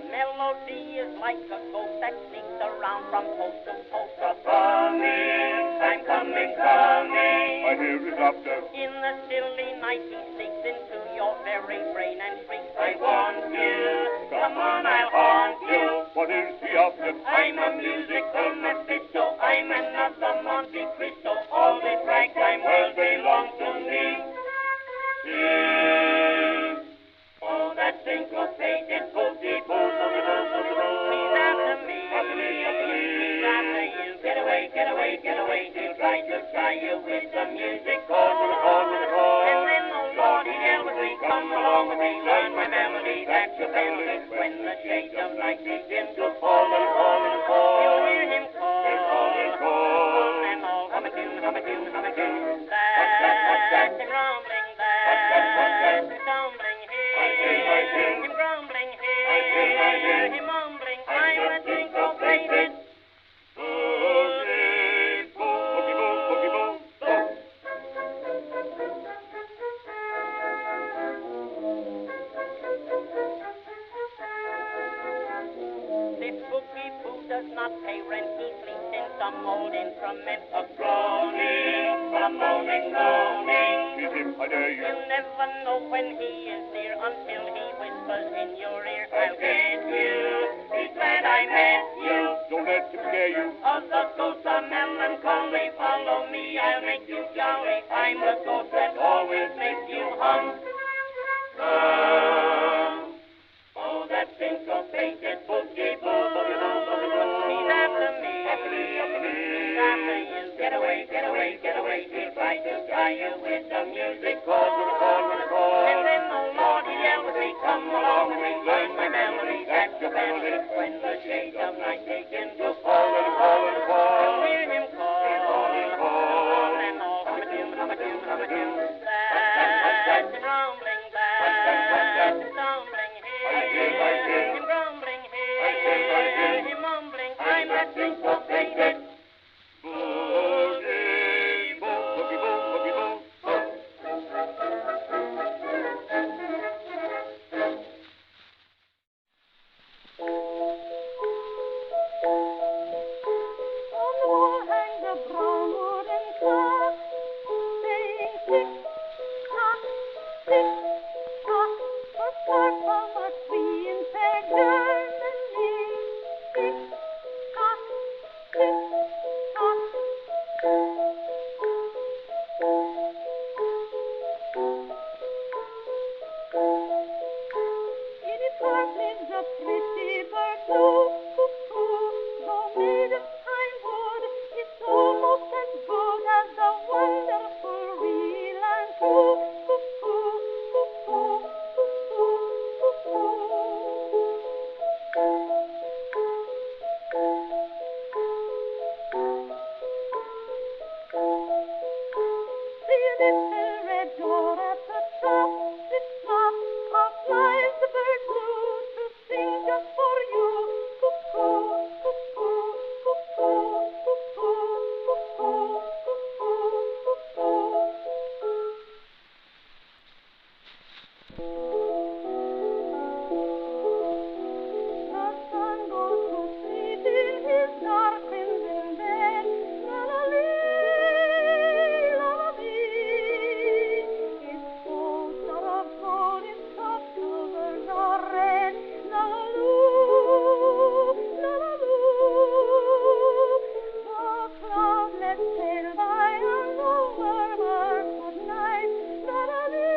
Melody is like a ghost that sneaks around from post to post. Coming, I'm coming, coming. I hear his laughter. In the silly night he sneaks into your very brain and shrieks, I want you. Come on, I'll haunt you. What is he after? I'm a musical Mephisto. I'm another Monte Cristo. All this ragtime world belongs to me. Sing. Oh, that syncopated boogie boo. He's after me. He's after you. Get away, get away, get away. He'll try to tie you with the music cord. And then, oh Lord, he yelled with me. Come along with me, learn my melody. That's your penalty. When the shades of night begin to fall, you'll hear him call. And all hum a tune, hum a tune, hum a tune. That's him rumbling, that's him stumbling. Him grumbling, him mumbling. I'm a syncopated boogie boo. This boogie boo does not pay rent. He sleeps in some old instrument, a groaning, a moaning, moaning. Meet him, I dare you. You'll never know when he is near until he whispers in your ear, I'll get you. He's glad I met you. Don't let him scare you. Other ghosts are melancholy. Follow me, I'll make you jolly. I'm the ghost that always makes you hum. Oh, that syncopated boogie boo. He's after me. He's after you. Get away, get away, get away. He'll try to tie you with the music cord. And then, oh Lord, he yelled with me. Come along with me, learn my melody. That's your penalty. When the shades of night begin to fall, you'll hear him call. And all hum a tune, hum a tune, hum a tune. That's him rumbling, that's him stumbling. Him grumbling, him mumbling. I'm that syncopated boogie boo. On the wall hangs a brown wooden clock, saying tick-tock, tick-tock, a spark from a tree in fair Germany. Tick-tock, tick-tock. In its heart lives a pretty bird, cuckoo, though made of pine wood. It's almost as good as the wonderful real and true. Cuckoo, cuckoo, cuckoo, see a little red door at the top. It's locked. How flies the bird blue to sing just for you? Cuckoo, cuckoo, cuckoo, cuckoo, cuckoo, cuckoo, The sun goes to sleep in his dark crimson bed. La-la-lee, la-la-lee. His folds are of gold, his soft covers are red. La-la-loo, la-la-loo. The cloudlets sail by and the murmur good night. La-la-lee,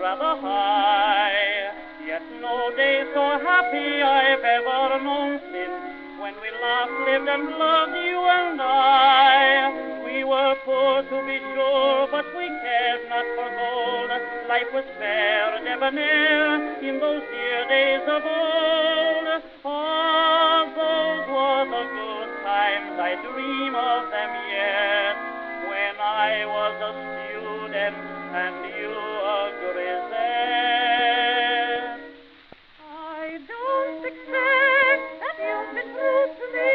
rather high. Yet no day so happy I've ever known since when we last lived and loved, you and I. We were poor to be sure, but we cared not for gold. Life was fair and debonair in those dear days of old. Ah, those were the good times, I dream of them yet, when I was a student and you a grisette. I don't expect that you've been true to me.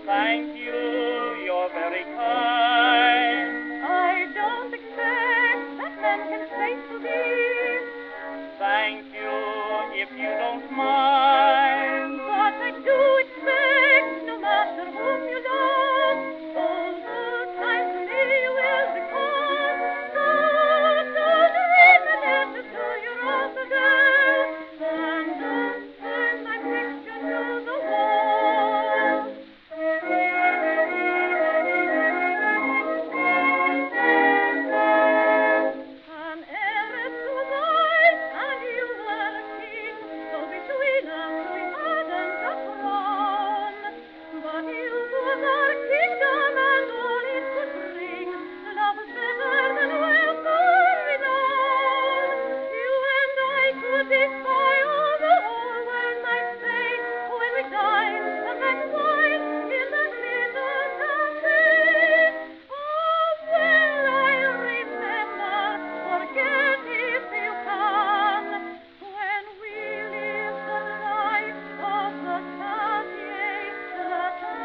Thank you, you're very kind. I don't expect that men can faithful be. Thank you, if you don't mind. But I do expect, no matter whom you love, all good times to me will become. So don't read the letter to your other girl, and don't turn my picture to the wall. An heiress was I, and you were a king, so between us we hadn't a crown. But you was our kingdom and all it could bring, love was better than wealth or renown. You and I could defy all the whole world might say, when we dined and drank wine in that little cafe. Oh, well, I remember, forget if you can, when we lived the life of the Quartier Latin.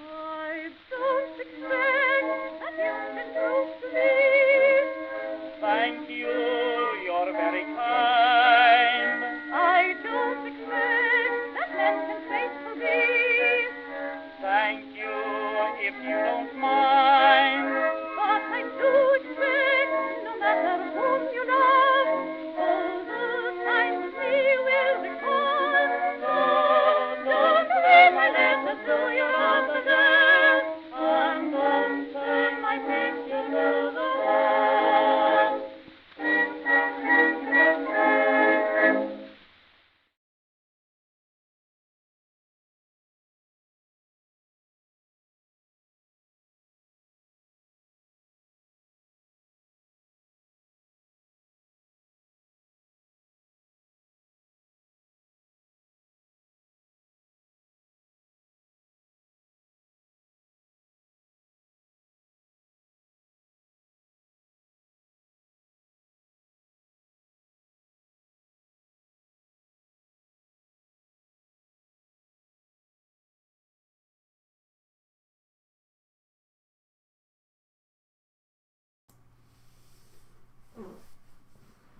I don't expect that you've been true to me. Thank you, you're very kind. I don't expect that men can faithful be. Thank you, if you don't mind. But I do expect, no matter whom you love, all the times with me will recall. So don't read my letter to your other girl, and don't turn my picture to the wall.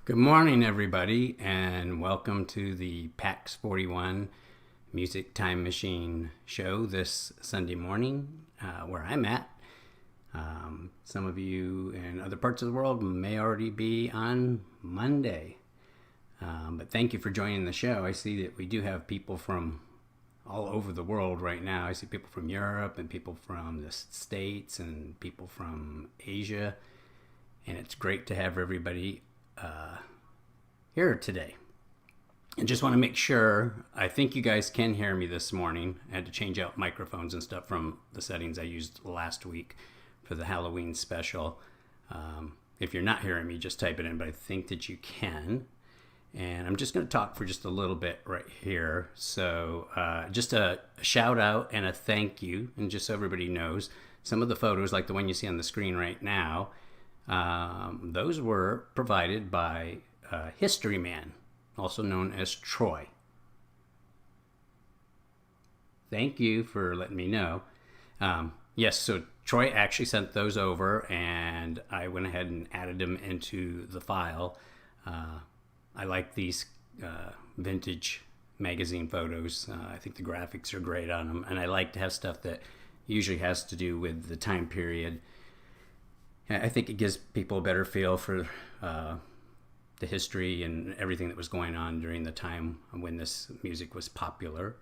Good morning, everybody, and welcome to the PAX 41 Music Time Machine show this Sunday morning, where I'm at. Some of you in other parts of the world may already be on Monday, but thank you for joining the show. I see that we do have people from all over the world right now. I see people from Europe and people from the States and people from Asia, and it's great to have everybody here today. And just want to make sure, I think you guys can hear me this morning. I had to change out microphones and stuff from the settings I used last week for the Halloween special. If you're not hearing me, just type it in, but I think that you can. And I'm just going to talk for just a little bit right here. So just a shout out and a thank you, and just so everybody knows, some of the photos, like the one you see on the screen right now, those were provided by History Man, also known as Troy. Thank you for letting me know. Yes, so Troy actually sent those over, and I went ahead and added them into the file. I like these vintage magazine photos. I think the graphics are great on them, and I like to have stuff that usually has to do with the time period. I think it gives people a better feel for the history and everything that was going on during the time when this music was popular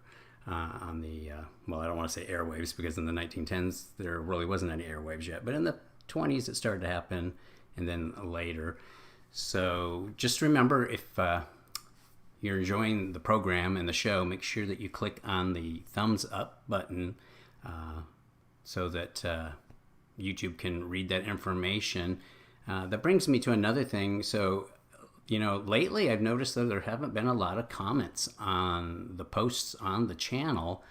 on the, well, I don't want to say airwaves, because in the 1910s there really wasn't any airwaves yet, but in the 20s it started to happen, and then later. So just remember, if you're enjoying the program and the show, make sure that you click on the thumbs up button so that YouTube can read that information. That brings me to another thing. So, lately I've noticed that there haven't been a lot of comments on the posts on the channel,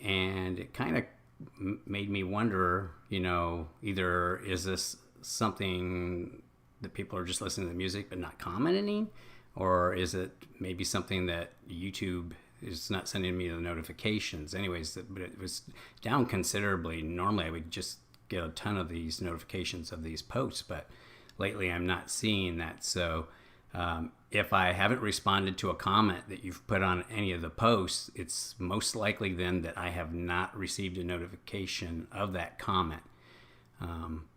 and it kind of made me wonder, either is this something that people are just listening to the music but not commenting, or is it maybe something that YouTube is not sending me the notifications? Anyways, but it was down considerably. Normally I would just get a ton of these notifications of these posts, but lately I'm not seeing that. So if I haven't responded to a comment that you've put on any of the posts, it's most likely then that I have not received a notification of that comment.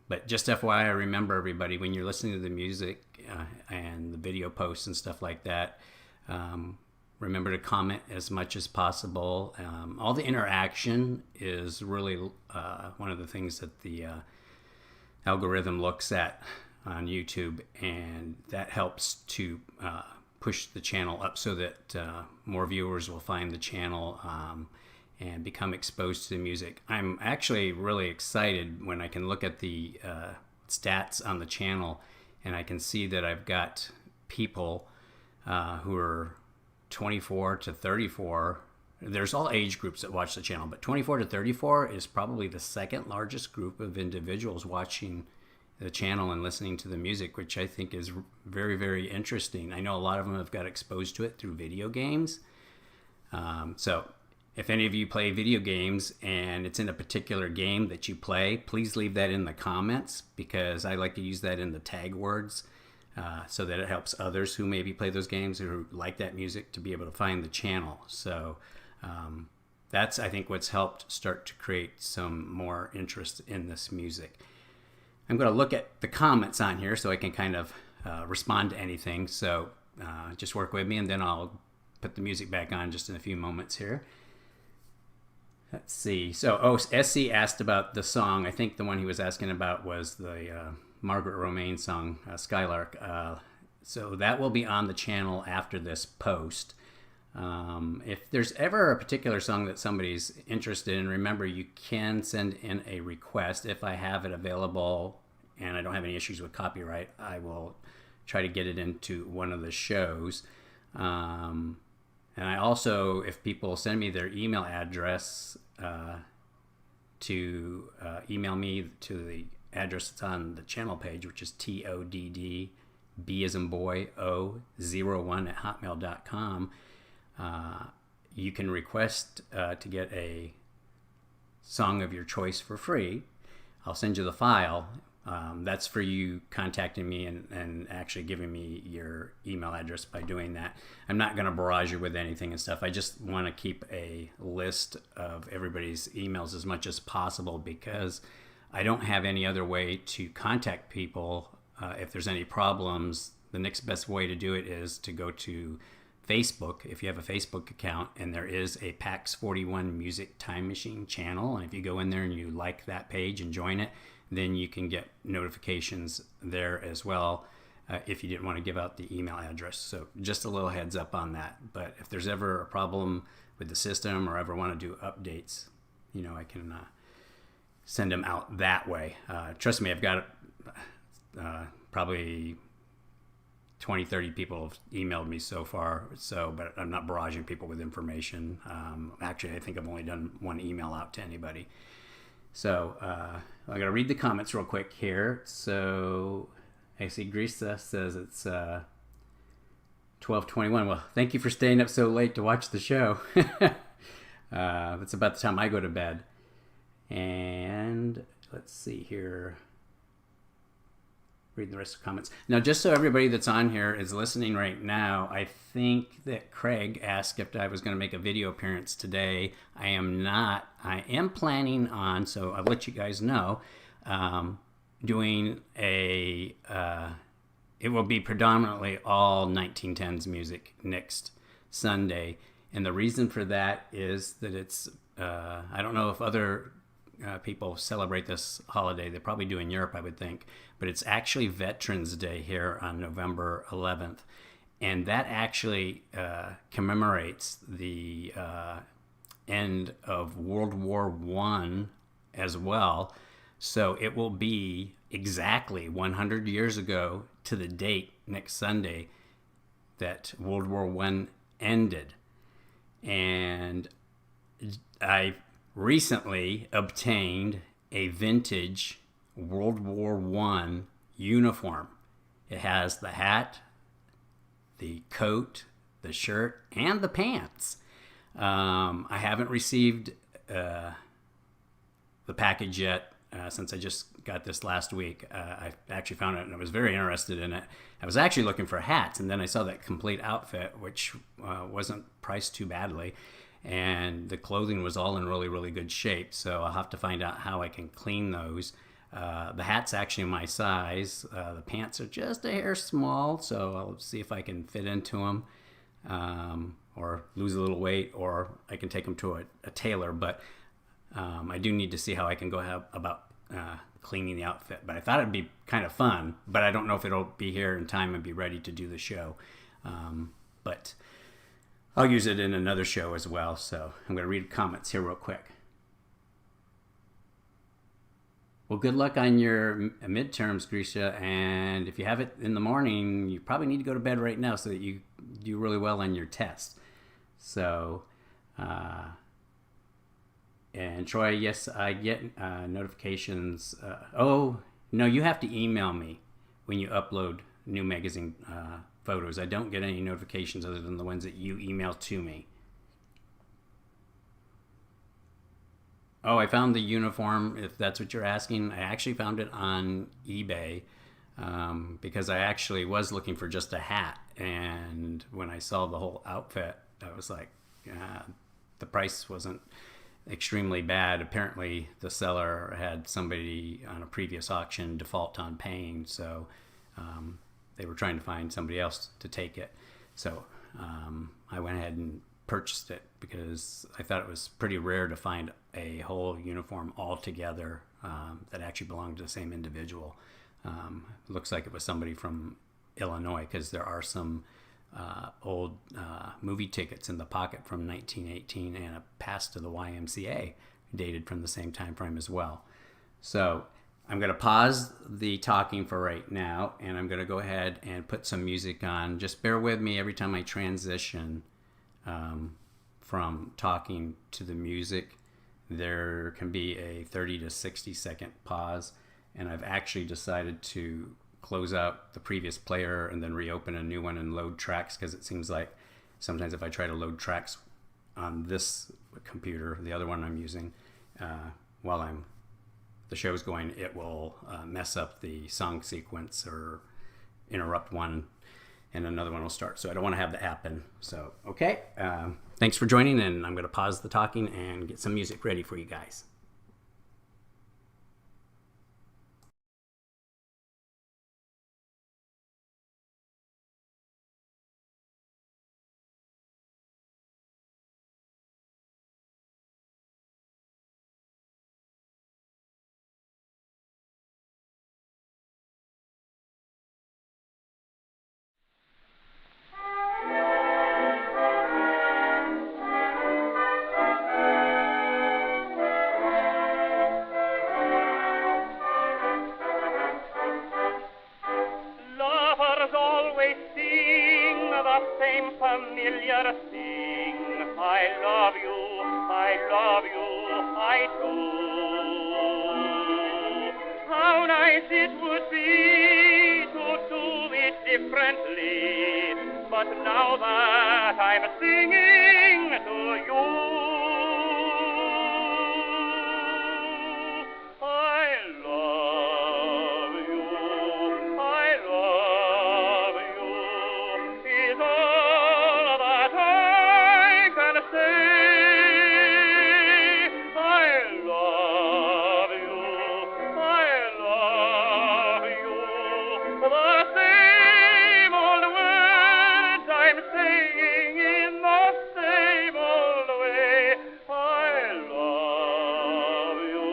But just FYI, remember everybody, when you're listening to the music and the video posts and stuff like that, remember to comment as much as possible. All the interaction is really one of the things that the algorithm looks at on YouTube, and that helps to push the channel up so that more viewers will find the channel and become exposed to the music. I'm actually really excited when I can look at the stats on the channel, and I can see that I've got people who are 24 to 34. There's all age groups that watch the channel, but 24 to 34 is probably the second largest group of individuals watching the channel and listening to the music, which I think is very, very interesting. I know a lot of them have got exposed to it through video games. So if any of you play video games and it's in a particular game that you play, please leave that in the comments, because I like to use that in the tag words so that it helps others who maybe play those games or who like that music to be able to find the channel. So that's, I think, what's helped start to create some more interest in this music. I'm going to look at the comments on here so I can kind of respond to anything. So just work with me, and then I'll put the music back on just in a few moments here. Let's see. So, SC asked about the song. I think the one he was asking about was the Margaret Romaine song, Skylark. So that will be on the channel after this post. If there's ever a particular song that somebody's interested in, remember, you can send in a request. If I have it available and I don't have any issues with copyright, I will try to get it into one of the shows. And I also, if people send me their email address to email me to the address that's on the channel page, which is TODD, B as in boy, O01@hotmail.com, you can request to get a song of your choice for free. I'll send you the file. That's for you contacting me and actually giving me your email address by doing that. I'm not going to barrage you with anything and stuff. I just want to keep a list of everybody's emails as much as possible, because I don't have any other way to contact people. If there's any problems, the next best way to do it is to go to Facebook, if you have a Facebook account, and there is a PAX 41 Music Time Machine channel. And if you go in there and you like that page and join it, then you can get notifications there as well if you didn't want to give out the email address. So just a little heads up on that. But if there's ever a problem with the system or ever want to do updates, I can send them out that way. Trust me, I've got probably 20, 30 people have emailed me so far. But I'm not barraging people with information. Actually, I think I've only done one email out to anybody. So I'm going to read the comments real quick here. So I see Grisa says it's 12:21. Well, thank you for staying up so late to watch the show. It's about the time I go to bed. And let's see here. Read the rest of the comments. Now, just so everybody that's on here is listening right now, I think that Craig asked if I was going to make a video appearance today. I am not. I am planning on, so I'll let you guys know, doing a, it will be predominantly all 1910s music next Sunday. And the reason for that is that it's, I don't know if other people celebrate this holiday. They probably do in Europe, I would think. But it's actually Veterans Day here on November 11th. And that actually commemorates the end of World War I as well. So it will be exactly 100 years ago to the date next Sunday that World War I ended. And I recently obtained a vintage World War I uniform. It has the hat, the coat, the shirt, and the pants. I haven't received the package yet since I just got this last week. I actually found it and I was very interested in it. I was actually looking for hats, and then I saw that complete outfit, which wasn't priced too badly, and the clothing was all in really, really good shape. So I'll have to find out how I can clean those. The hat's actually my size. The pants are just a hair small, so I'll see if I can fit into them, or lose a little weight, or I can take them to a tailor. But I do need to see how I can go about cleaning the outfit. But I thought it'd be kind of fun, but I don't know if it'll be here in time and be ready to do the show. But I'll use it in another show as well. So I'm going to read comments here real quick. Well, good luck on your midterms, Grisha. And if you have it in the morning, you probably need to go to bed right now so that you do really well on your test. So, and Troy, yes, I get notifications. Oh, no, you have to email me when you upload new magazine photos. I don't get any notifications other than the ones that you email to me. Oh, I found the uniform, if that's what you're asking. I actually found it on eBay because I actually was looking for just a hat. And when I saw the whole outfit, I was like, the price wasn't extremely bad. Apparently, the seller had somebody on a previous auction default on paying, so they were trying to find somebody else to take it. So I went ahead and purchased it because I thought it was pretty rare to find a whole uniform all together that actually belonged to the same individual. Looks like it was somebody from Illinois because there are some old movie tickets in the pocket from 1918 and a pass to the YMCA dated from the same time frame as well. So I'm going to pause the talking for right now, and I'm going to go ahead and put some music on. Just bear with me every time I transition from talking to the music. There can be a 30 to 60 second pause, and I've actually decided to close out the previous player and then reopen a new one and load tracks, because it seems like sometimes if I try to load tracks on this computer, the other one I'm using, while the show's going, it will mess up the song sequence or interrupt one and another one will start. So I don't want to have that happen. So, okay. Thanks for joining, and I'm going to pause the talking and get some music ready for you guys. Lovers always sing the same familiar thing. I love you, I love you, I do. How nice it would be to do it differently, but now that I'm singing to you, I love you, I love you, is all that I can say. I love you, I love you, the same old words I'm saying in the same old way. I love you,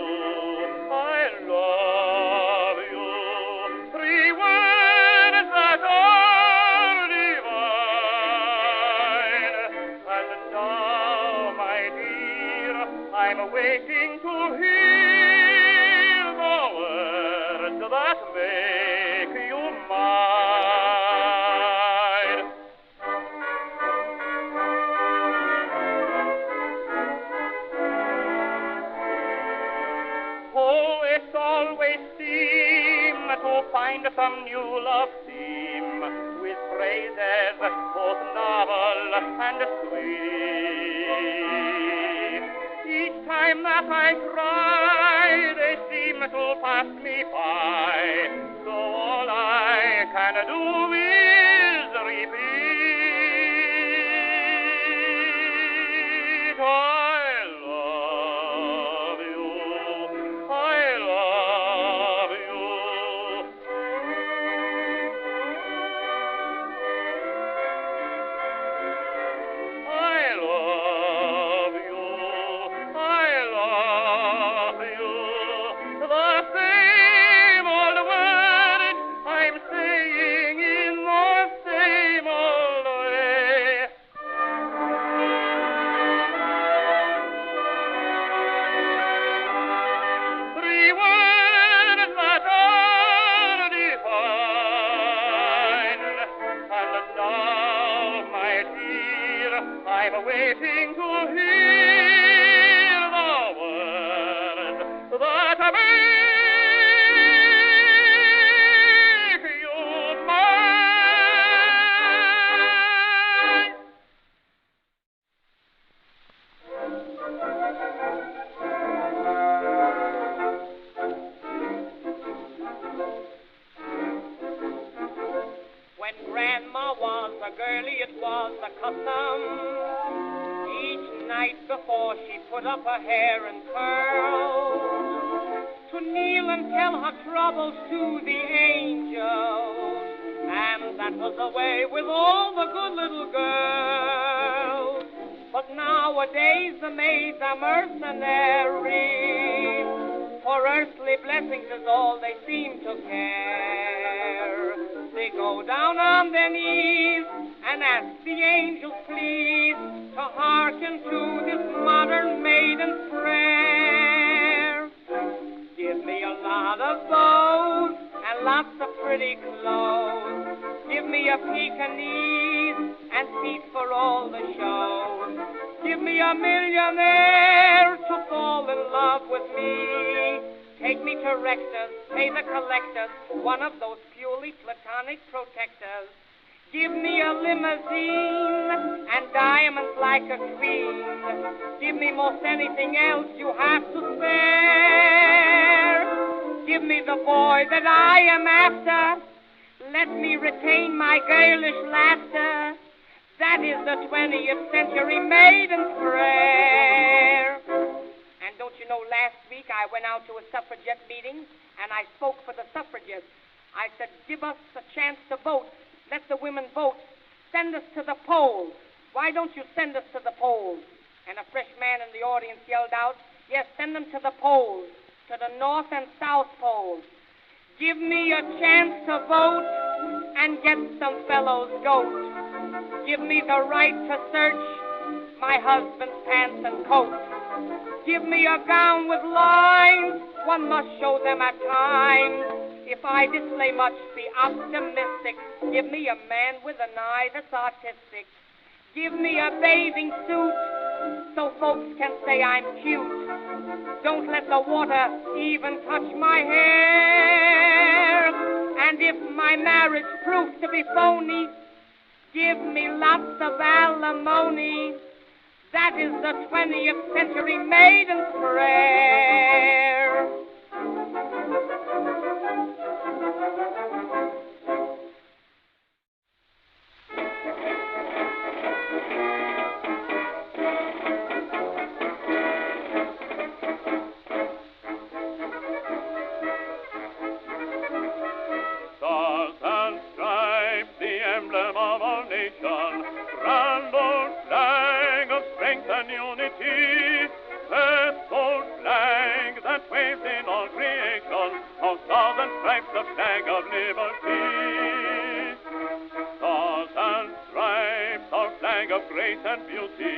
faces, both novel and sweet. Each time that I try, they seem to pass me by. So all I can do is repeat, I love you, I love you. I love you, I love you. The same old words I'm saying in the same old way. Three words that are defined, and now, my dear, I'm waiting to hear the words that make you mine. When Grandma was a girlie, it was the custom each night before she put up her hair in curls to kneel and tell her troubles to the angels. And that was the way with all the good little girls. But nowadays the maids are mercenary, for earthly blessings is all they seem to care. They go down on their knees and ask the angels please to hearken to this modern maiden's prayer. Give me a lot of bows and lots of pretty clothes. Give me a Pekingese and seats for all the shows. Give me a millionaire to fall in love with me. Take me to Rector's, pay the collectors, one of those purely platonic protectors. Give me a limousine and diamonds like a queen. Give me most anything else you have to spare. Give me the boy that I am after. Let me retain my girlish laughter. That is the 20th century maiden's prayer. And don't you know, last week I went out to a suffragette meeting and I spoke for the suffragettes. I said, give us a chance to vote. Let the women vote. Send us to the polls. Why don't you send us to the polls? And a fresh man in the audience yelled out, yes, send them to the polls, to the North and South poles. Give me a chance to vote and get some fellow's goat. Give me the right to search my husband's pants and coat. Give me a gown with lines, one must show them at times. If I display much, be optimistic. Give me a man with an eye that's artistic. Give me a bathing suit so folks can say I'm cute. Don't let the water even touch my hair. And if my marriage proves to be phony, give me lots of alimony. That is the 20th century maiden's prayer. Stars and stripes, the emblem of our nation, grand old flag of strength and unity, that old flag that waves in all creation, of stars and stripes, the flag of liberty. Stars and stripes, our flag of grace and beauty,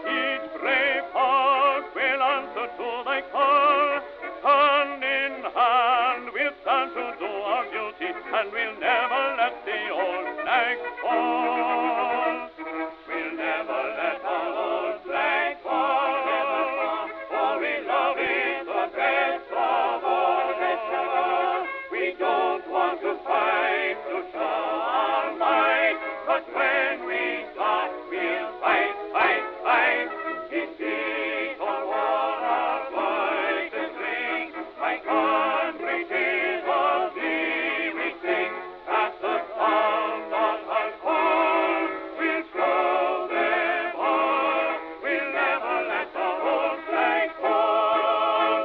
each brave heart will answer to thy call. Hand in hand we'll stand to do our duty, and we'll never let the old flag fall. We'll never let our old flag fall, for we love it the best of all. We don't want to fight to show our might, But when we start, we'll fight, fight, fight. In peace or war, our voices ring. My country, 'tis of thee we sing. At the sound of her call, we'll show them all. We'll never let the old flag fall.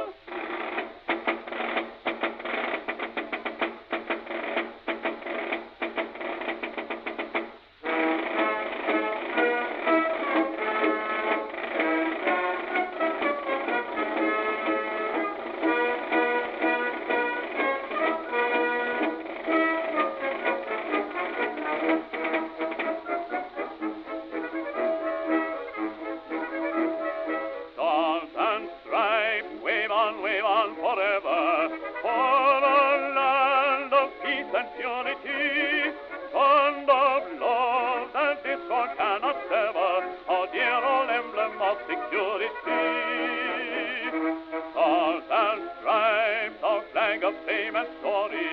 Stars and stripes wave on forever, for a land of peace and purity, bond of love that discord cannot sever, our dear old emblem of security. Stars and stripes, our flag of fame and story,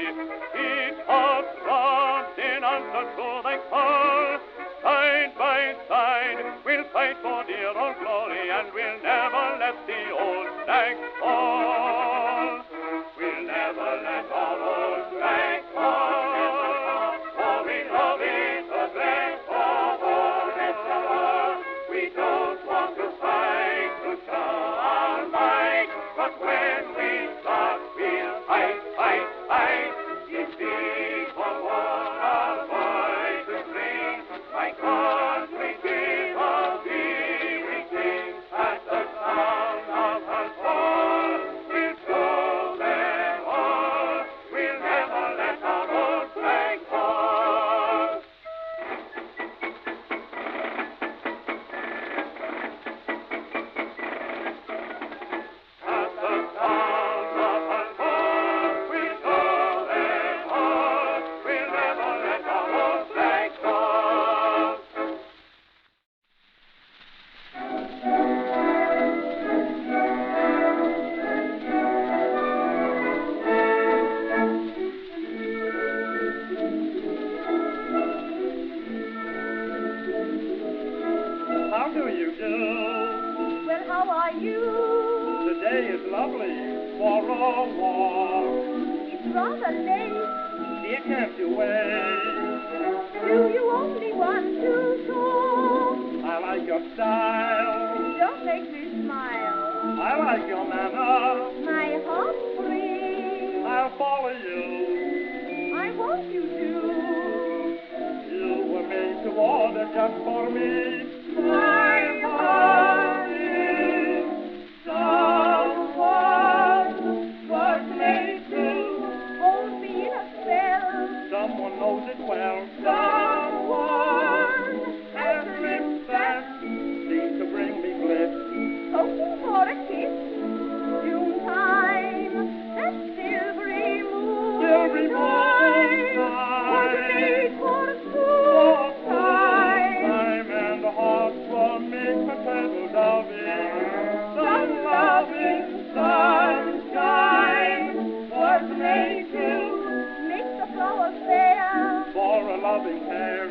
each heart throbs in answer to thy call. Side by side, we'll fight for dear old glory, and we'll never let the old flag fall. We'll never let our old flag fall, for we love it the best of all. We don't want to fight to show our might, but when we start, we'll fight, fight, fight. In peace or war, our voices ring. My country, 'tis of thee we sing. At the sound of her call, we'll show them all. We'll never let our old flag fall. At the sound of her call, we'll show them all. We'll never let our old flag fall. How do you do? Well, how are you? The day is lovely for a walk. It's rather late. Dear, can't you wait? Do you only want to talk? I like your style. Don't make me smile. I like your manner. My heart's free. I'll follow you. I want you to. You were made to order just for me. My honey, someone was made to hold me in a spell. Someone knows it well. Someone has lips that Seem to bring me bliss. hoping for a kiss. June time, that silvery moon Silvery time was made for a good time. Time and the heart will make the petals loving. Some loving sunshine was made to make the flowers fair. For a loving care.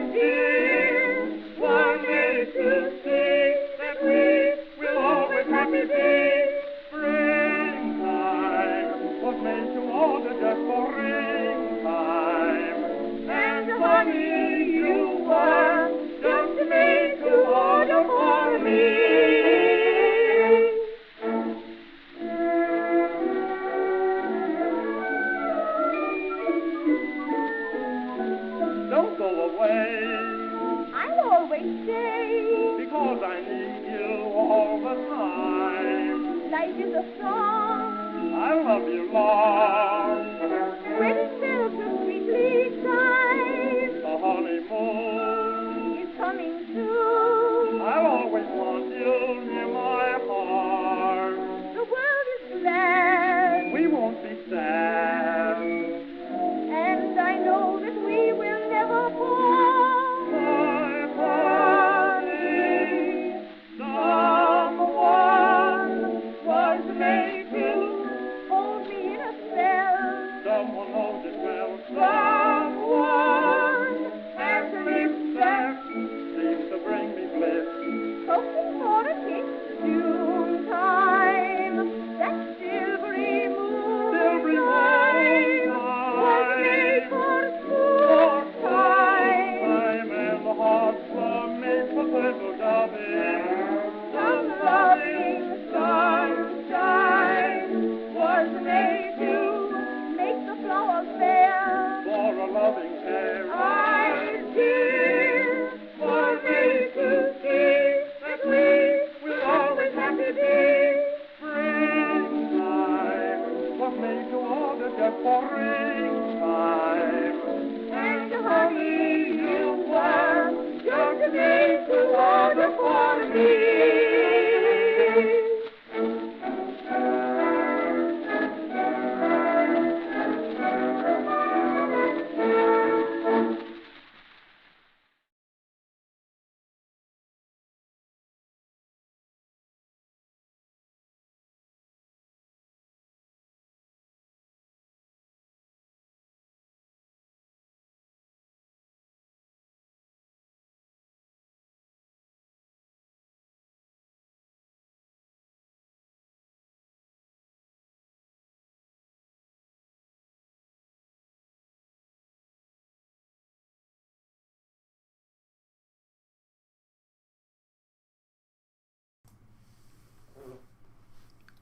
Ideas were made to see that we will always happy be. Springtime was made to order just for springtime. And honey, you were just made to order for me. Don't go away, I'll always stay. because I need you all the time. Life is a song I love you long. when it fills the sweetly time. The honeymoon, It's coming soon. I'll always want you near my heart. The world is glad, We won't be sad. and I know that we will never fall. My honey, someone was made to Hold me in a spell.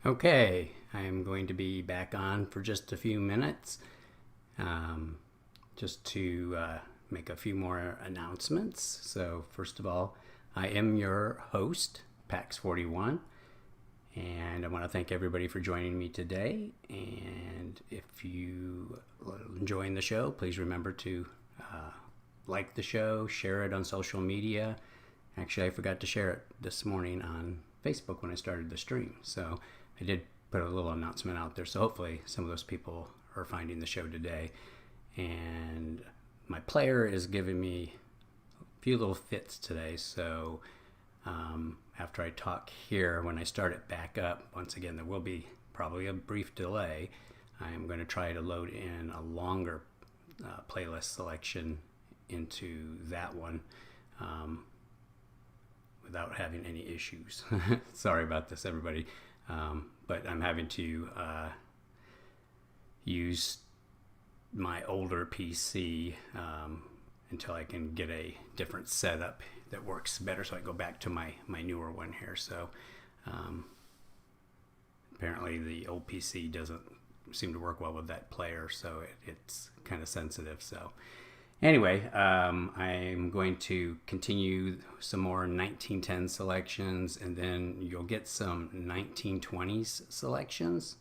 Okay, I am going to be back on for just a few minutes, just to make a few more announcements. So first of all, I am your host, Pax41, and I want to thank everybody for joining me today. And if you are enjoying the show, please remember to like the show, share it on social media. Actually, I forgot to share it this morning on Facebook when I started the stream. So I did put a little announcement out there. So hopefully some of those people are finding the show today. And my player is giving me a few little fits today. So after I talk here, when I start it back up, once again, there will be probably a brief delay. I'm going to try to load in a longer playlist selection into that one without having any issues. Sorry about this, everybody. But I'm having to use my older PC until I can get a different setup that works better, so I go back to my newer one here. So apparently the old PC doesn't seem to work well with that player, so it's kind of sensitive. So anyway, I'm going to continue some more 1910 selections, and then you'll get some 1920s selections,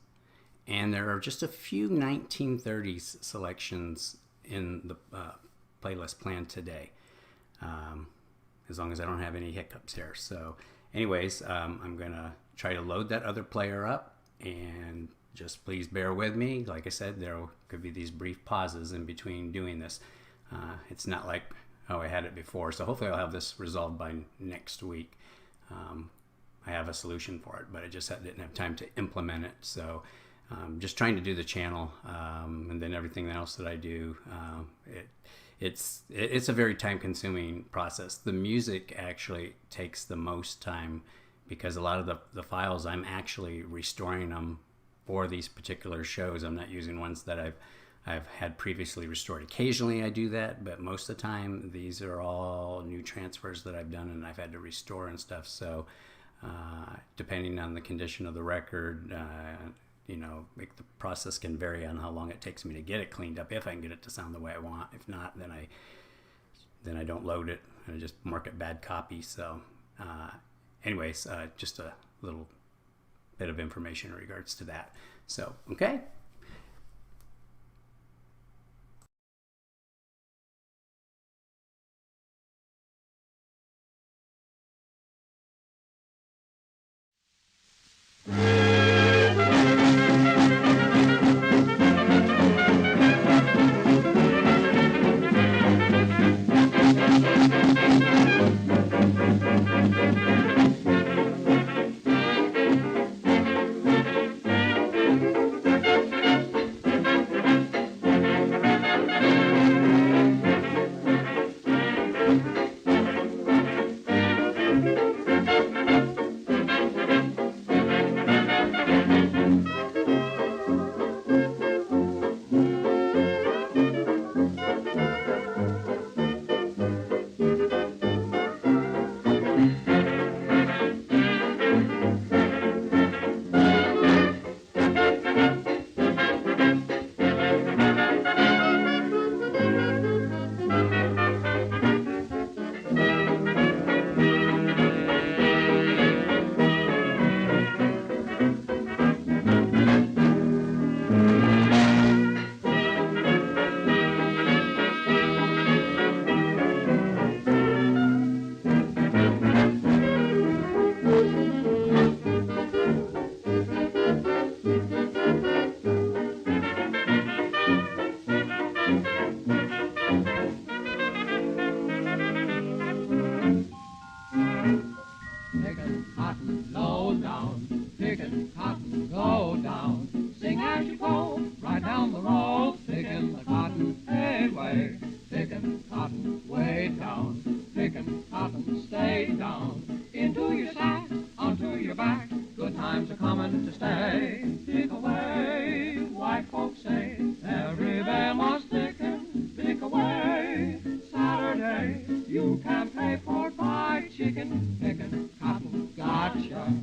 and there are just a few 1930s selections in the playlist planned today, as long as I don't have any hiccups here. So anyways, I'm gonna try to load that other player up, and just please bear with me. Like I said, there could be these brief pauses in between doing this. It's not like, oh, I had it before, so hopefully I'll have this resolved by next week. I have a solution for it, but I just didn't have time to implement it. So just trying to do the channel, and then everything else that I do. It's a very time-consuming process. The music actually takes the most time, because a lot of the files, I'm actually restoring them for these particular shows. I'm not using ones that I've had previously restored. Occasionally I do that, but most of the time these are all new transfers that I've done and I've had to restore and stuff. So depending on the condition of the record, the process can vary on how long it takes me to get it cleaned up, if I can get it to sound the way I want. If not, then I don't load it and I just mark it bad copy. So anyways, just a little bit of information in regards to that. So, okay. picking cotton way down, picking cotton, stay down. Into your sack, onto your back, good times are coming to stay. Pick away, white folks say, every bear must pick away. Saturday, you can pay for fried chicken, picking cotton, gotcha,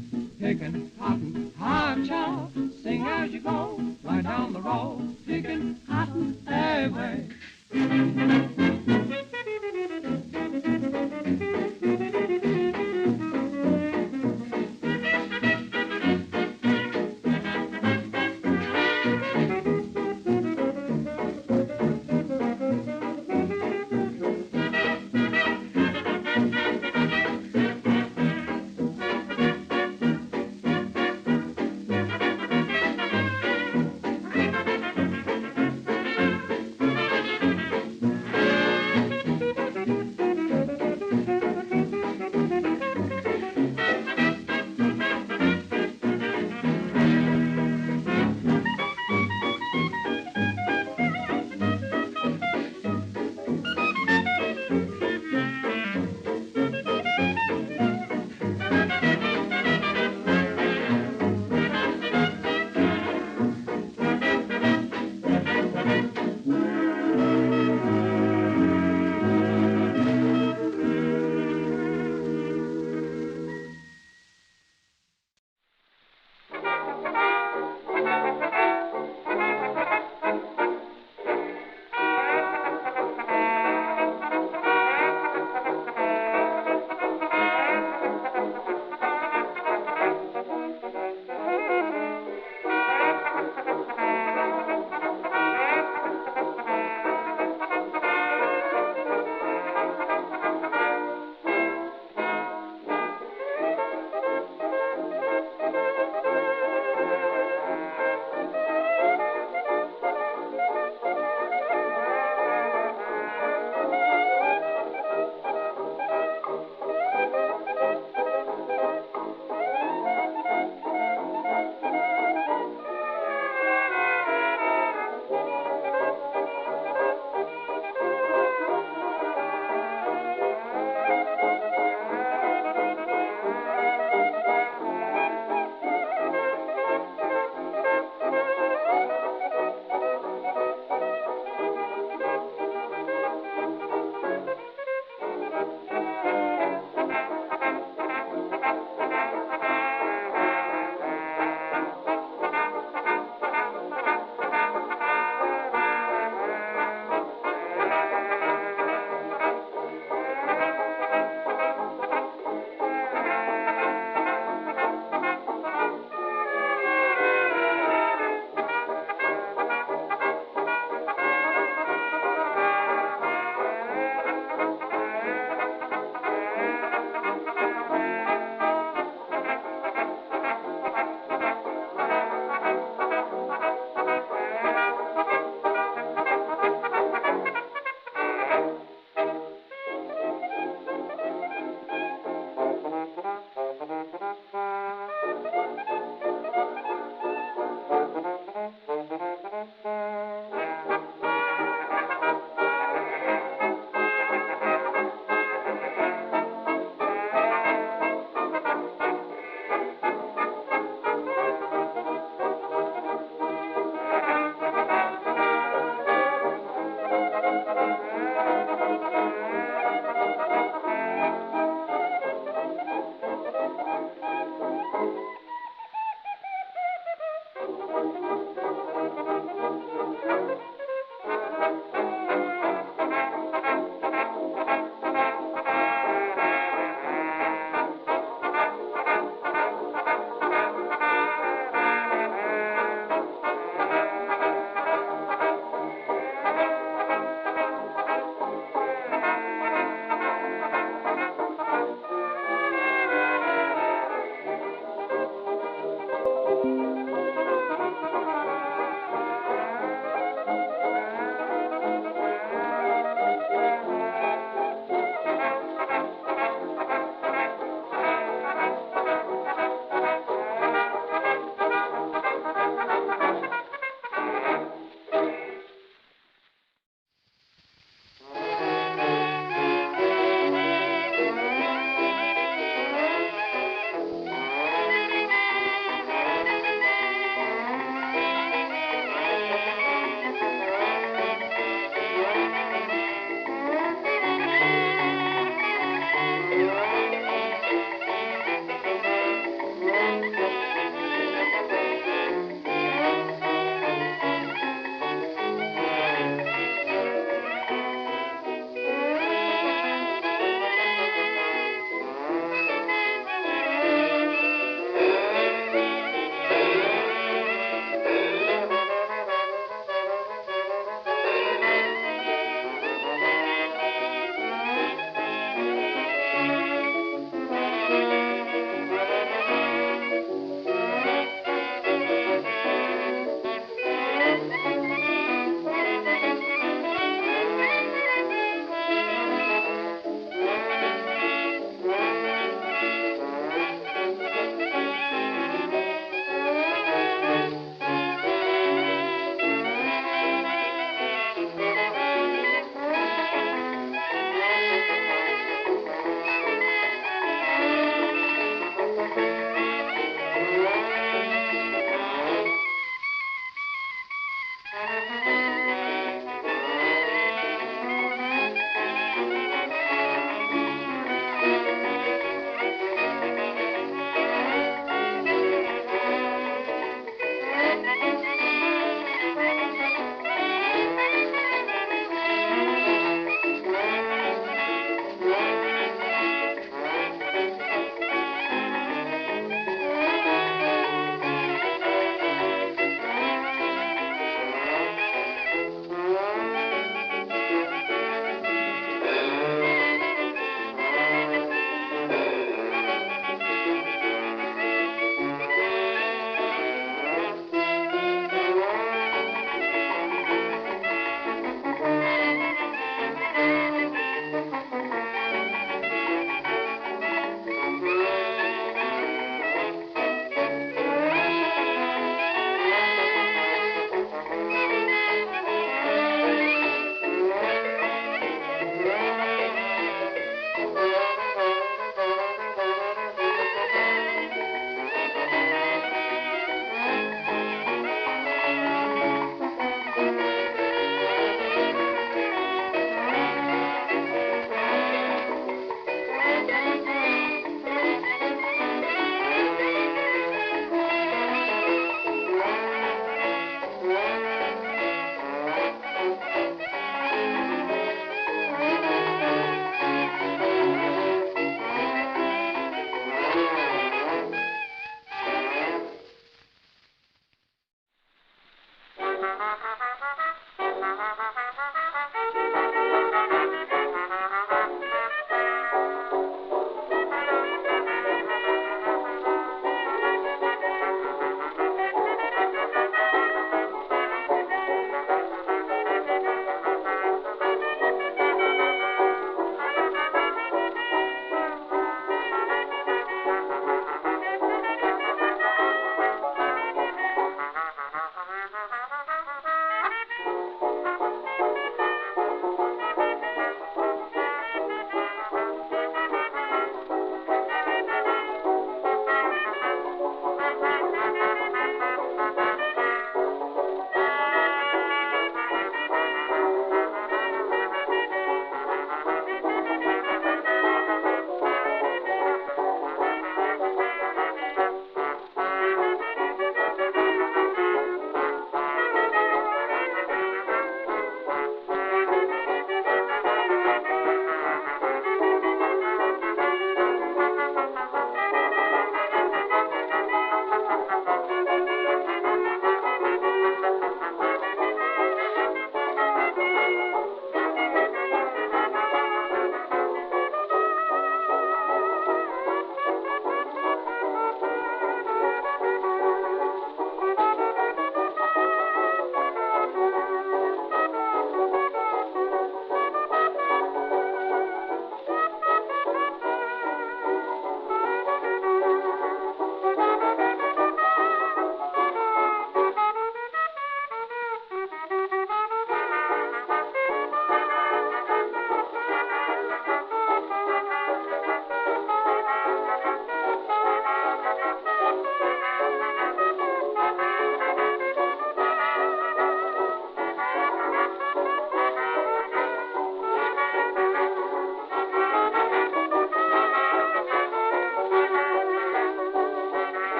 picking cotton, gotcha. Sing as you go, right down the road, picking cotton away.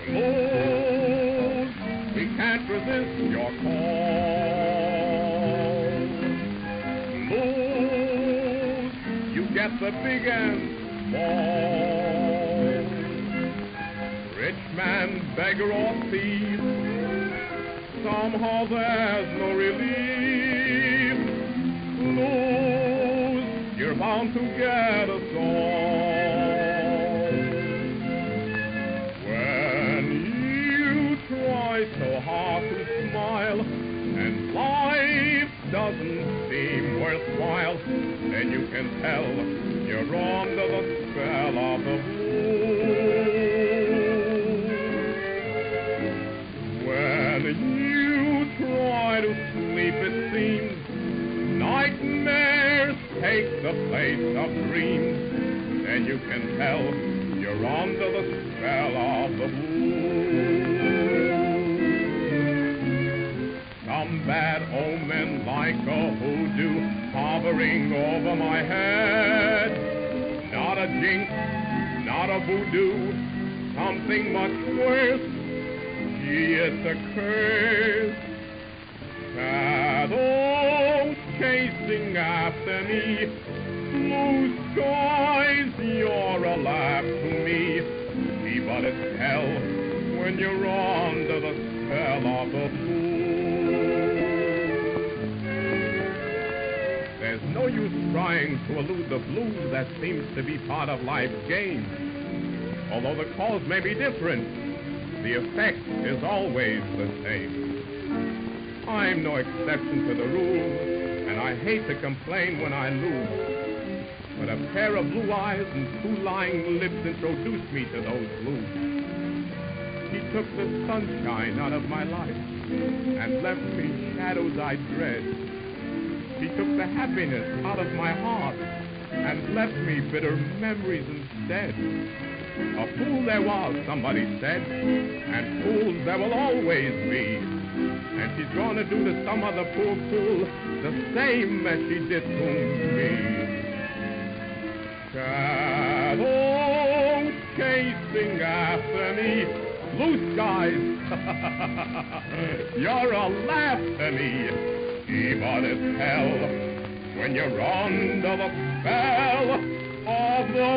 Lord, we can't resist your call. Lord, you get the big and small. Rich man, beggar, or thief, somehow there's no relief. Lord, you're bound to get us all. Try so hard to smile, and life doesn't seem worthwhile, then you can tell you're under the spell of the blues. When you try to sleep, it seems nightmares take the place of dreams, then you can tell you're under the spell of the blues. Some bad omen like a hoodoo hovering over my head. Not a jinx, not a voodoo, something much worse. Gee, it's a curse. Shadows chasing after me, blue skies, you're a laugh to me. See, but it's hell when you're under the spell of the blues. There's no use trying to elude the blues that seems to be part of life's game. Although the cause may be different, the effect is always the same. I'm no exception to the rule, and I hate to complain when I lose. But a pair of blue eyes and two lying lips introduced me to those blues. He took the sunshine out of my life and left me shadows I dread. He took the happiness out of my heart and left me bitter memories instead. A fool there was, somebody said, and fools there will always be. And she's gonna do to some other poor fool the same as she did to me. Shadows chasing after me, blue skies, you're a laugh to me. But it's hell when you're under the spell of the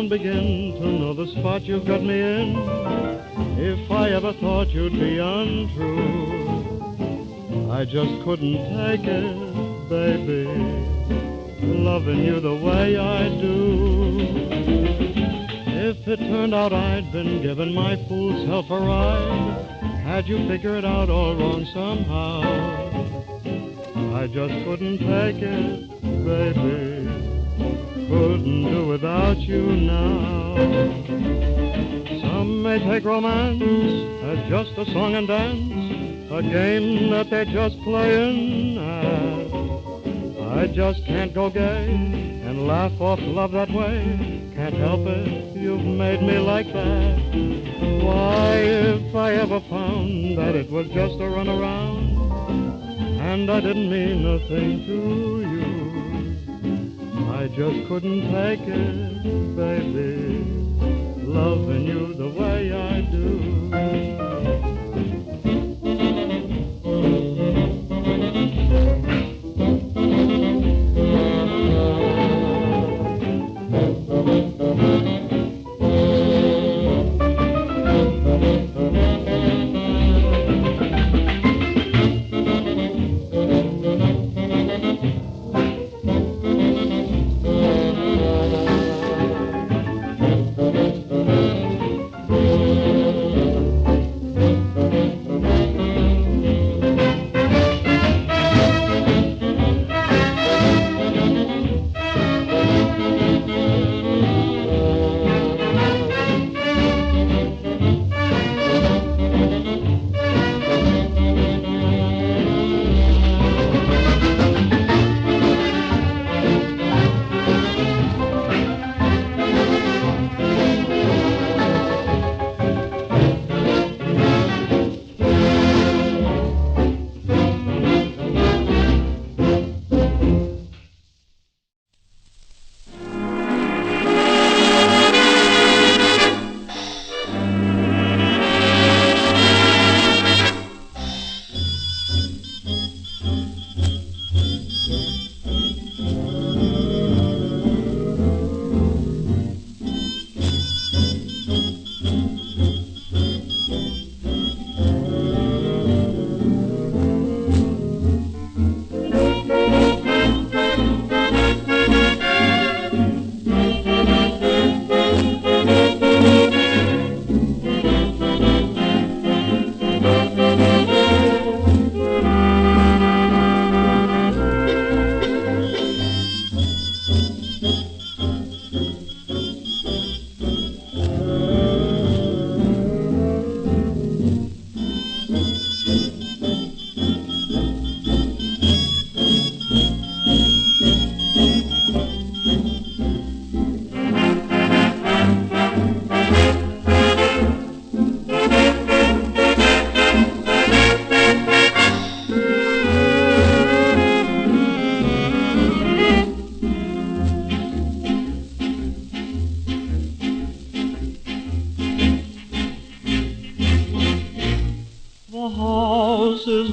Begin to know the spot you've got me in. If I ever thought you'd be untrue, I just couldn't take it, baby, loving you the way I do. If it turned out I'd been giving my fool self a ride, had you figured out all wrong somehow, I just couldn't take it, baby, couldn't do without you now. Some may take romance as just a song and dance, a game that they're just playing at. I just can't go gay and laugh off love that way. can't help it, you've made me like that. Why, if I ever found that it was just a runaround, and I didn't mean a thing to you, I just couldn't take it, baby, loving you the way I do.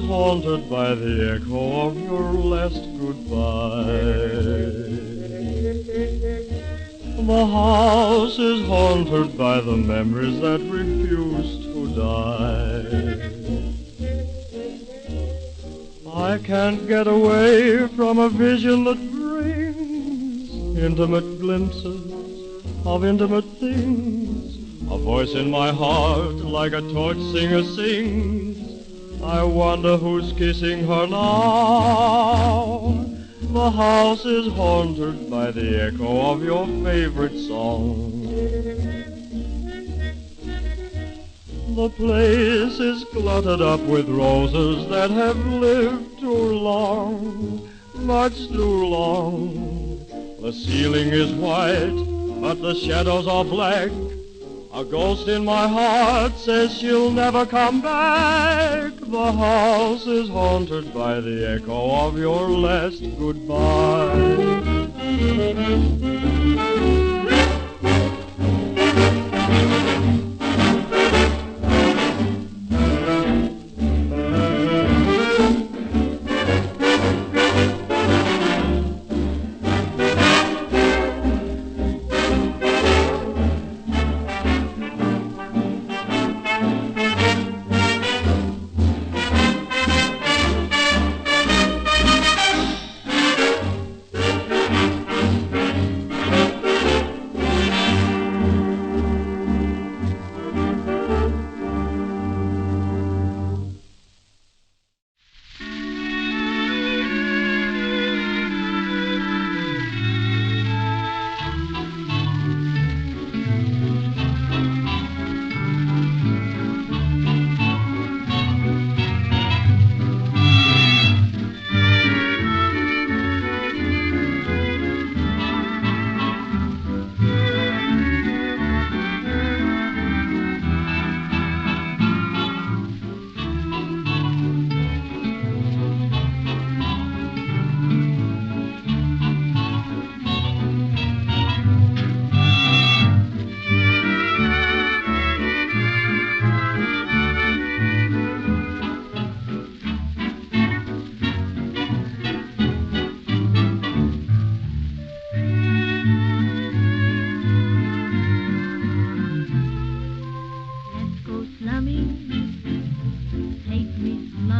Haunted by the echo of your last goodbye. The house is haunted by the memories that refuse to die. I can't get away from a vision that brings intimate glimpses of intimate things. A voice in my heart like a torch singer sings. I wonder who's kissing her now. The house is haunted by the echo of your favorite song. The place is cluttered up with roses that have lived too long, much too long. The ceiling is white, but the shadows are black. A ghost in my heart says she'll never come back. The house is haunted by the echo of your last goodbye.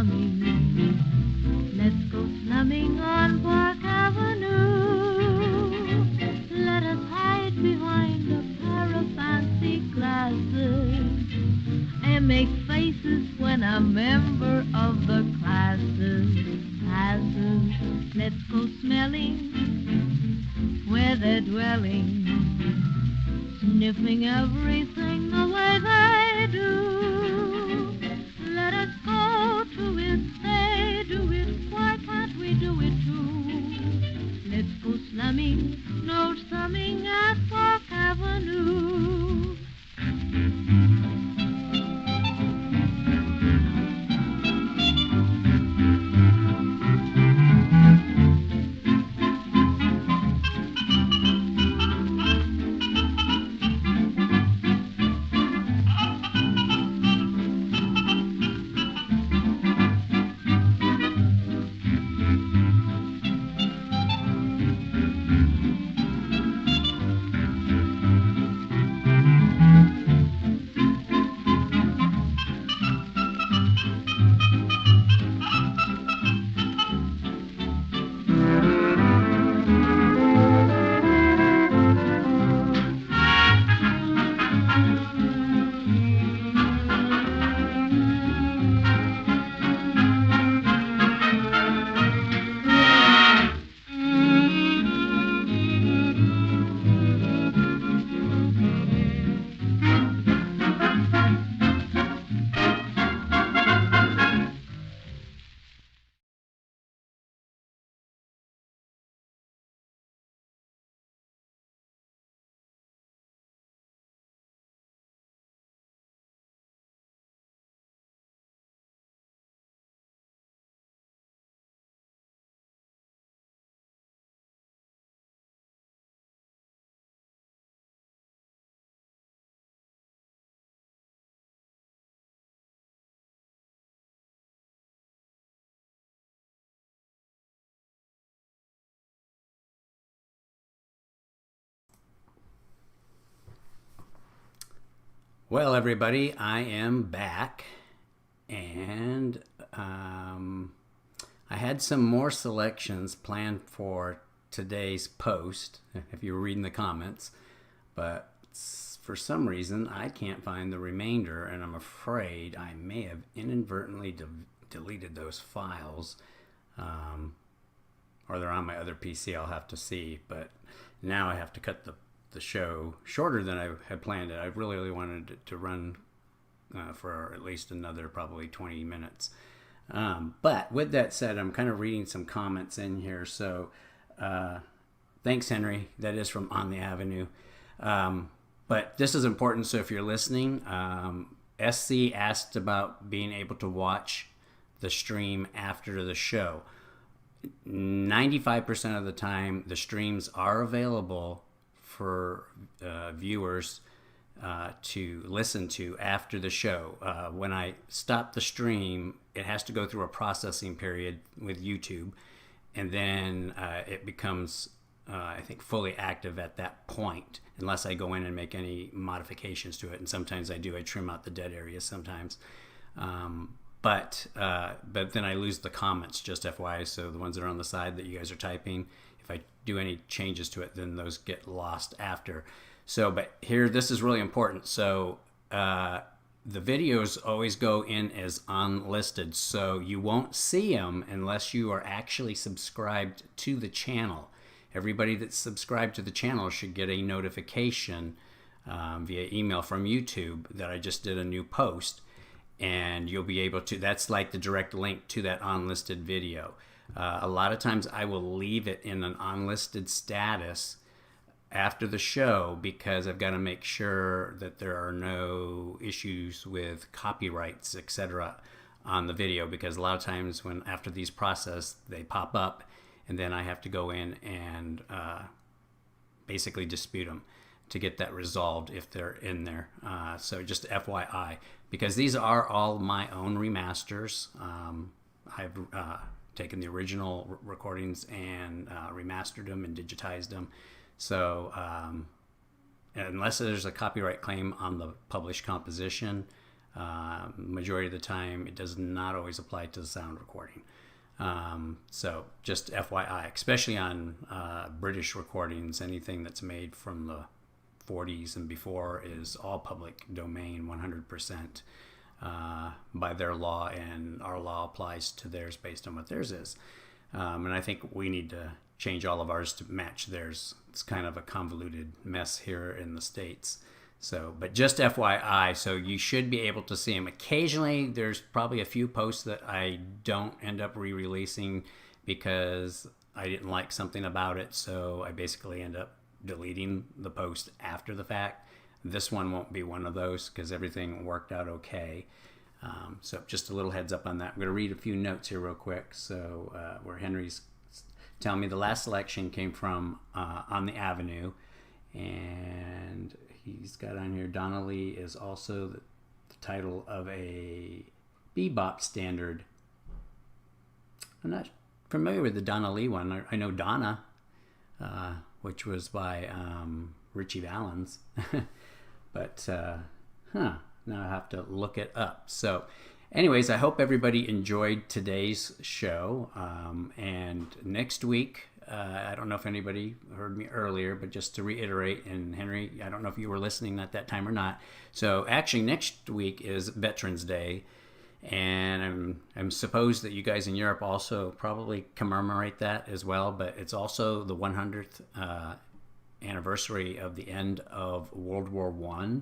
slumming. Let's go slumming on Park Avenue. Let us hide behind a pair of fancy glasses and make faces when a member of the classes passes. Let's go smelling where they're dwelling, sniffing everything the way they do. Let us go to it, they do it, why can't we do it too? Let's go slumming, no slumming at Park Avenue. Well, everybody, I am back, and I had some more selections planned for today's post, if you were reading the comments, but for some reason I can't find the remainder, and I'm afraid I may have inadvertently deleted those files, or they're on my other PC. I'll have to see, but now I have to cut the show shorter than I had planned it. I really wanted it to run for at least another probably 20 minutes. But with that said, I'm kind of reading some comments in here. So thanks, Henry. That is from On the Avenue. But this is important. So if you're listening, SC asked about being able to watch the stream after the show. 95% of the time, the streams are available for viewers to listen to after the show. When I stop the stream, it has to go through a processing period with YouTube, and then it becomes, I think, fully active at that point, unless I go in and make any modifications to it. And sometimes I do. I trim out the dead areas sometimes. But then I lose the comments, just FYI. So the ones that are on the side that you guys are typing, if I do any changes to it, then those get lost after. So, but here, this is really important. So the videos always go in as unlisted. So you won't see them unless you are actually subscribed to the channel. Everybody that's subscribed to the channel should get a notification via email from YouTube that I just did a new post. And you'll be able to, that's like the direct link to that unlisted video. A lot of times I will leave it in an unlisted status after the show because I've got to make sure that there are no issues with copyrights, etc. on the video, because a lot of times when after these process they pop up, and then I have to go in and basically dispute them to get that resolved if they're in there. So just FYI, because these are all my own remasters. I've taken the original recordings and remastered them and digitized them. So unless there's a copyright claim on the published composition, Majority of the time, it does not always apply to the sound recording. So just FYI, especially on British recordings, anything that's made from the 40s and before is all public domain 100% by their law, and our law applies to theirs based on what theirs is. And I think we need to change all of ours to match theirs. It's kind of a convoluted mess here in the States. So, but just FYI, so you should be able to see them. Occasionally, there's probably a few posts that I don't end up re-releasing because I didn't like something about it. So I basically end up deleting the post after the fact. This one won't be one of those because everything worked out okay. So just a little heads up on that. I'm going to read a few notes here real quick. So where Henry's telling me the last selection came from On the Avenue. And he's got on here, Donna Lee is also the title of a bebop standard. I'm not familiar with the Donna Lee one. I know Donna, which was by Richie Valens. But, now I have to look it up. So, anyways, I hope everybody enjoyed today's show. And next week, I don't know if anybody heard me earlier, but just to reiterate, and Henry, I don't know if you were listening at that time or not. So actually next week is Veterans Day, and I'm supposed that you guys in Europe also probably commemorate that as well, but it's also the 100th anniversary of the end of World War I.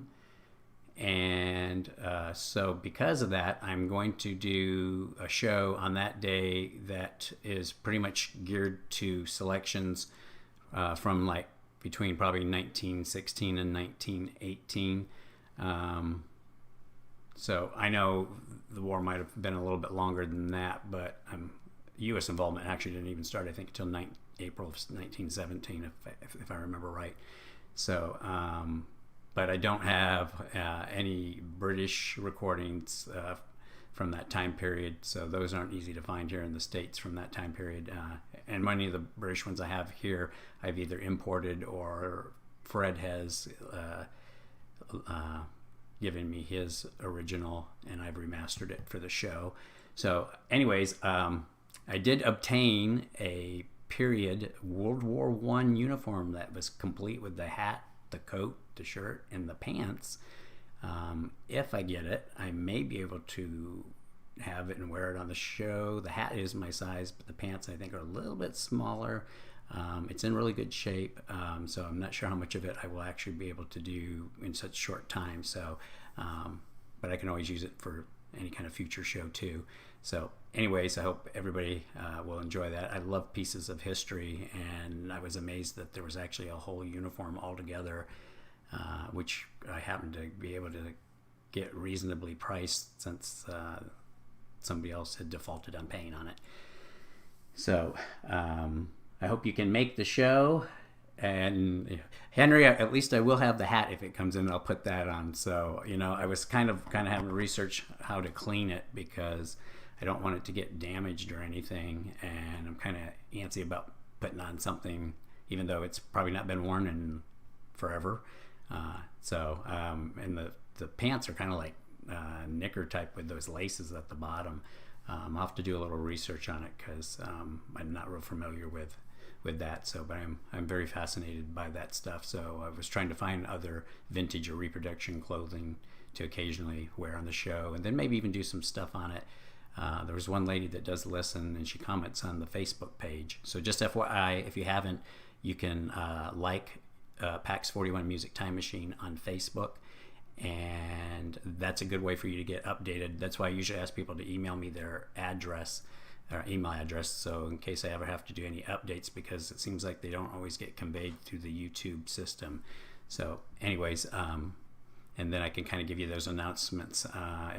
And so because of that, I'm going to do a show on that day that is pretty much geared to selections from like between probably 1916 and 1918. So I know the war might have been a little bit longer than that, but U.S. involvement actually didn't even start, I think, until April of 1917, if I remember right. So but I don't have any British recordings from that time period, so those aren't easy to find here in the States from that time period. And many of the British ones I have here, I've either imported or Fred has given me his original, and I've remastered it for the show. So anyways, I did obtain a period World War I uniform that was complete with the hat, the coat, the shirt, and the pants. If I get it, I may be able to have it and wear it on the show. The hat is my size, but the pants I think are a little bit smaller. It's in really good shape, so I'm not sure how much of it I will actually be able to do in such short time. So, but I can always use it for any kind of future show too. So anyways, I hope everybody will enjoy that. I love pieces of history, and I was amazed that there was actually a whole uniform altogether, which I happened to be able to get reasonably priced since somebody else had defaulted on paying on it. So I hope you can make the show. And Henry, at least I will have the hat if it comes in. I'll put that on. So, I was kind of having to research how to clean it because I don't want it to get damaged or anything. And I'm kind of antsy about putting on something, even though it's probably not been worn in forever. And the pants are kind of like knicker type with those laces at the bottom. I'll have to do a little research on it because I'm not real familiar with that. So, but I'm very fascinated by that stuff. So I was trying to find other vintage or reproduction clothing to occasionally wear on the show, and then maybe even do some stuff on it. There was one lady that does listen, and she comments on the Facebook page. So just FYI, if you haven't, you can like PAX 41 Music Time Machine on Facebook, and that's a good way for you to get updated. That's why I usually ask people to email me their address or email address, so in case I ever have to do any updates, because it seems like they don't always get conveyed through the YouTube system. So anyways, and then I can kind of give you those announcements.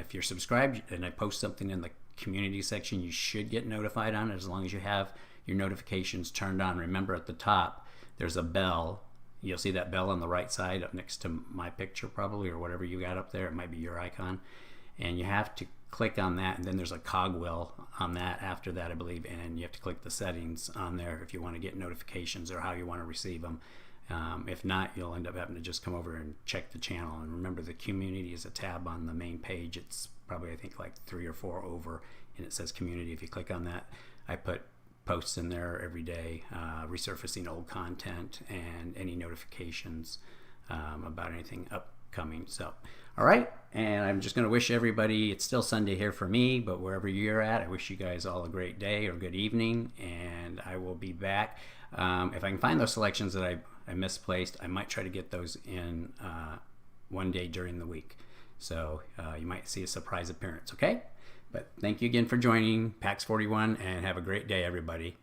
If you're subscribed and I post something in the community section, you should get notified on it as long as you have your notifications turned on. Remember, at the top there's a bell. You'll see that bell on the right side up next to my picture probably, or whatever you got up there. It might be your icon, and you have to click on that, and then there's a cogwheel on that after that, I believe, and you have to click the settings on there if you want to get notifications or how you want to receive them. If not, you'll end up having to just come over and check the channel. And remember, the community is a tab on the main page. It's probably, I think, like 3 or 4 over, and it says community. If you click on that, I put posts in there every day, resurfacing old content and any notifications about anything upcoming. So, all right, and I'm just going to wish everybody, it's still Sunday here for me, but wherever you're at, I wish you guys all a great day or good evening, and I will be back. If I can find those selections that I misplaced, I might try to get those in one day during the week. So you might see a surprise appearance, okay? But thank you again for joining PAX 41, and have a great day, everybody.